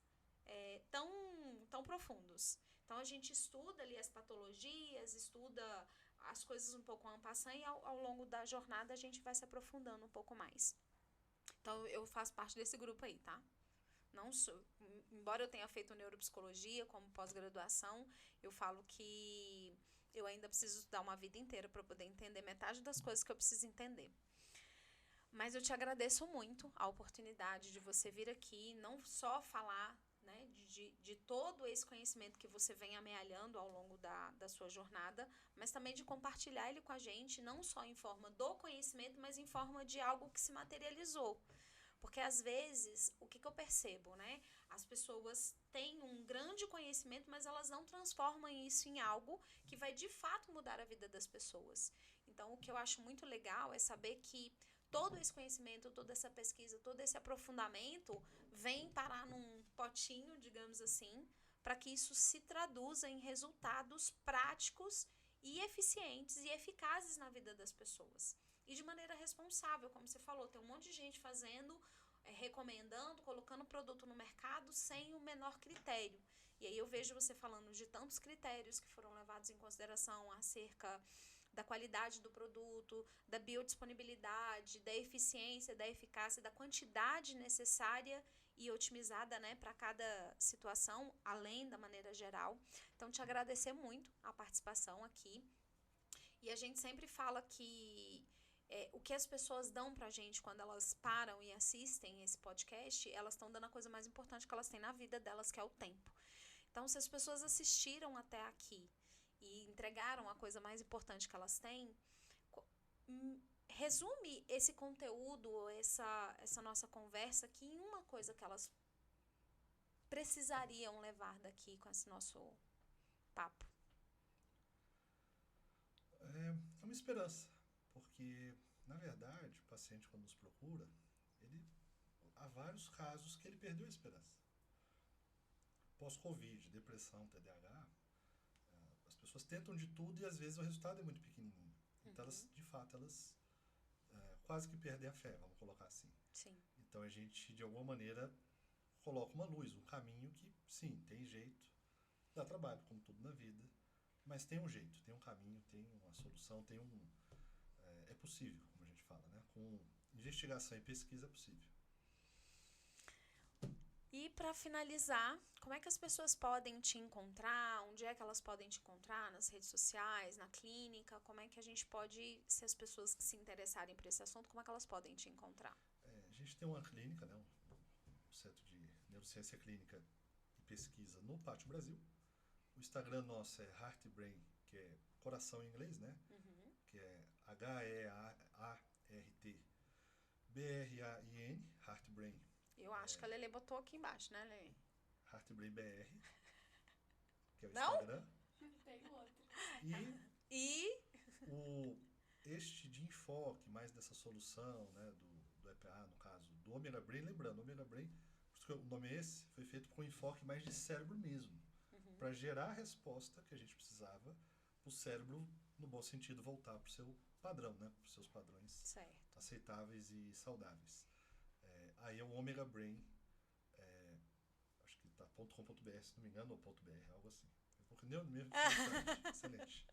[SPEAKER 1] tão profundos. Então a gente estuda ali as patologias, estuda as coisas um pouco en passant e ao longo da jornada a gente vai se aprofundando um pouco mais. Então eu faço parte desse grupo aí, tá? Não sou, embora eu tenha feito neuropsicologia como pós-graduação, eu falo que eu ainda preciso estudar uma vida inteira para poder entender metade das coisas que eu preciso entender. Mas eu te agradeço muito a oportunidade de você vir aqui, não só falar, né, de todo esse conhecimento que você vem amealhando ao longo da sua jornada, mas também de compartilhar ele com a gente, não só em forma do conhecimento, mas em forma de algo que se materializou. Porque às vezes, o que eu percebo, né? As pessoas têm um grande conhecimento, mas elas não transformam isso em algo que vai de fato mudar a vida das pessoas. Então, o que eu acho muito legal é saber que todo esse conhecimento, toda essa pesquisa, todo esse aprofundamento vem parar num potinho, digamos assim, para que isso se traduza em resultados práticos e eficientes e eficazes na vida das pessoas. E de maneira responsável, como você falou, tem um monte de gente fazendo, recomendando, colocando produto no mercado sem o menor critério. E aí eu vejo você falando de tantos critérios que foram levados em consideração acerca da qualidade do produto, da biodisponibilidade, da eficiência, da eficácia, da quantidade necessária e otimizada, né, para cada situação, além da maneira geral. Então, te agradecer muito a participação aqui. E a gente sempre fala que o que as pessoas dão pra gente quando elas param e assistem esse podcast, elas estão dando a coisa mais importante que elas têm na vida delas, que é o tempo. Então, se as pessoas assistiram até aqui e entregaram a coisa mais importante que elas têm, resume esse conteúdo, essa nossa conversa aqui em uma coisa que elas precisariam levar daqui com esse nosso papo.
[SPEAKER 3] É uma esperança, porque, na verdade, o paciente, quando nos procura, há vários casos que ele perdeu a esperança. Pós-Covid, depressão, TDAH, as pessoas tentam de tudo e, às vezes, o resultado é muito pequenininho. Então, elas, de fato, quase que perdem a fé, vamos colocar assim.
[SPEAKER 1] Sim.
[SPEAKER 3] Então, a gente, de alguma maneira, coloca uma luz, um caminho que, sim, tem jeito, dá trabalho, como tudo na vida, mas tem um jeito, tem um caminho, tem uma solução, é possível, como a gente fala, né? Com investigação e pesquisa é possível.
[SPEAKER 1] E para finalizar, como é que as pessoas podem te encontrar? Onde é que elas podem te encontrar? Nas redes sociais, na clínica? Como é que a gente pode, se as pessoas se interessarem por esse assunto, como é que elas podem te encontrar?
[SPEAKER 3] A gente tem uma clínica, né? Um centro de neurociência clínica e pesquisa no Pátio Brasil. O Instagram nosso é Heart Brain, que é coração em inglês, né?
[SPEAKER 1] Uhum.
[SPEAKER 3] Que é HEARTBRAIN, Heart Brain.
[SPEAKER 1] Eu acho que a Lele botou aqui embaixo, né, Lele?
[SPEAKER 3] Heart Brain BR, que é o
[SPEAKER 1] Não?
[SPEAKER 3] Instagram.
[SPEAKER 2] Tem outro.
[SPEAKER 3] E este de enfoque, mais dessa solução, né, do EPA, no caso, do Omega Brain, lembrando, o Omega Brain, o nome é esse, foi feito com enfoque mais de cérebro mesmo, para gerar a resposta que a gente precisava, o cérebro, no bom sentido, voltar para o seu padrão, né, para os seus padrões aceitáveis e saudáveis. Aí é o Omega Brain, acho que tá .com.br, se não me engano, ou .br, algo assim. Porque nem eu mesmo excelente.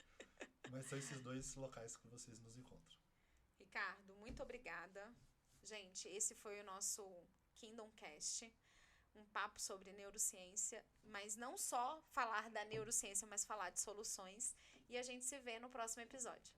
[SPEAKER 3] Mas são esses dois locais que vocês nos encontram.
[SPEAKER 1] Ricardo, muito obrigada. Gente, esse foi o nosso Kingdom Cast. Um papo sobre neurociência, mas não só falar da neurociência, mas falar de soluções. E a gente se vê no próximo episódio.